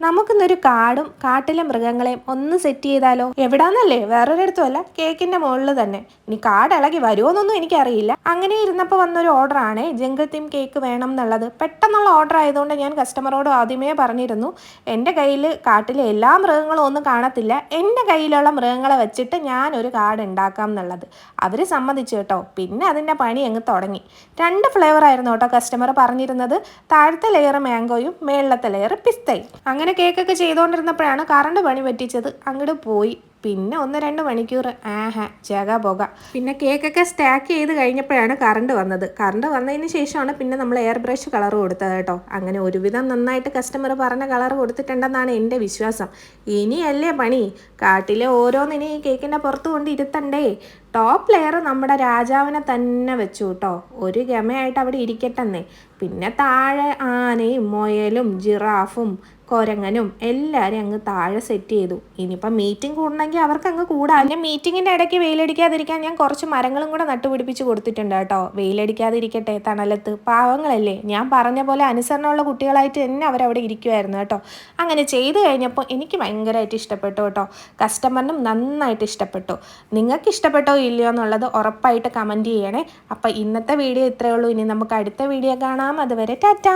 നമുക്കിന്നൊരു കാടും കാട്ടിലെ മൃഗങ്ങളെയും ഒന്ന് സെറ്റ് ചെയ്താലോ? എവിടാന്നല്ലേ, വേറൊരിടത്തുമല്ല, കേക്കിന്റെ മുകളിൽ തന്നെ. ഇനി കാട് ഇളകി വരുമോന്നൊന്നും എനിക്കറിയില്ല. അങ്ങനെ ഇരുന്നപ്പോൾ വന്നൊരു ഓർഡർ ആണ് ജംഗിൾ തീം കേക്ക് വേണം എന്നുള്ളത്. പെട്ടെന്നുള്ള ഓർഡർ ആയതുകൊണ്ട് ഞാൻ കസ്റ്റമറോട് ആദ്യമേ പറഞ്ഞിരുന്നു, എൻ്റെ കയ്യിൽ കാട്ടിലെ എല്ലാ മൃഗങ്ങളും ഒന്നും കാണത്തില്ല, എൻ്റെ കയ്യിലുള്ള മൃഗങ്ങളെ വെച്ചിട്ട് ഞാനൊരു കാട് ഉണ്ടാക്കാം എന്നുള്ളത്. അവർ സമ്മതിച്ചു കേട്ടോ. പിന്നെ അതിൻ്റെ പണി അങ്ങ് തുടങ്ങി. 2 ഫ്ലേവർ ആയിരുന്നു കേട്ടോ കസ്റ്റമർ പറഞ്ഞിരുന്നത്. താഴത്തെ ലെയർ മാംഗോയും മേളത്തെ ലെയർ പിസ്തയും. അങ്ങനെ കേക്കൊക്കെ ചെയ്തുകൊണ്ടിരുന്നപ്പോഴാണ് കറണ്ട് പണി പറ്റിച്ചത്. അങ്ങോട്ട് പോയി. പിന്നെ 1-2 മണിക്കൂർ ജഗ പുക. പിന്നെ കേക്കൊക്കെ സ്റ്റാക്ക് ചെയ്ത് കഴിഞ്ഞപ്പോഴാണ് കറണ്ട് വന്നത്. കറണ്ട് വന്നതിന് ശേഷമാണ് പിന്നെ നമ്മൾ എയർ ബ്രഷ് കളർ കൊടുത്തത് കേട്ടോ. അങ്ങനെ ഒരുവിധം നന്നായിട്ട് കസ്റ്റമർ പറഞ്ഞ കളർ കൊടുത്തിട്ടുണ്ടെന്നാണ് എൻ്റെ വിശ്വാസം. ഇനിയല്ലേ പണി. കാട്ടിലെ ഓരോന്നിനും ഈ കേക്കിൻ്റെ പുറത്ത് കൊണ്ട് ഇരുത്തണ്ടേ. ടോപ്പ് ലെയർ നമ്മുടെ രാജാവിനെ തന്നെ വെച്ചു കേട്ടോ. ഒരു ഗമയായിട്ട് അവിടെ ഇരിക്കട്ടെന്നേ. പിന്നെ താഴെ ആനയും മുയലും ജിറാഫും കൊരങ്ങനും എല്ലാവരും അങ്ങ് താഴെ സെറ്റ് ചെയ്തു. ഇനിയിപ്പം മീറ്റിംഗ് കൂടണമെങ്കിൽ അവർക്ക് അങ്ങ് കൂടാം. പിന്നെ മീറ്റിങ്ങിൻ്റെ ഇടയ്ക്ക് വെയിലടിക്കാതിരിക്കാൻ ഞാൻ കുറച്ച് മരങ്ങളും കൂടെ നട്ടുപിടിപ്പിച്ച് കൊടുത്തിട്ടുണ്ട് കേട്ടോ. വെയിലടിക്കാതിരിക്കട്ടെ, തണലത്ത്. പാവങ്ങളല്ലേ, ഞാൻ പറഞ്ഞ പോലെ അനുസരണമുള്ള കുട്ടികളായിട്ട് തന്നെ അവരവിടെ ഇരിക്കുമായിരുന്നു കേട്ടോ. അങ്ങനെ ചെയ്ത് കഴിഞ്ഞപ്പോൾ എനിക്ക് ഭയങ്കരമായിട്ട് ഇഷ്ടപ്പെട്ടു കേട്ടോ. കസ്റ്റമറിനും നന്നായിട്ട് ഇഷ്ടപ്പെട്ടു. നിങ്ങൾക്ക് ഇഷ്ടപ്പെട്ടോ ഇല്ലയോ എന്നുള്ളത് ഉറപ്പായിട്ട് കമൻറ്റ് ചെയ്യണേ. അപ്പോൾ ഇന്നത്തെ വീഡിയോ ഇത്രയേ ഉള്ളൂ. ഇനി നമുക്ക് അടുത്ത വീഡിയോ കാണാം. അതുവരെ ടാറ്റാ.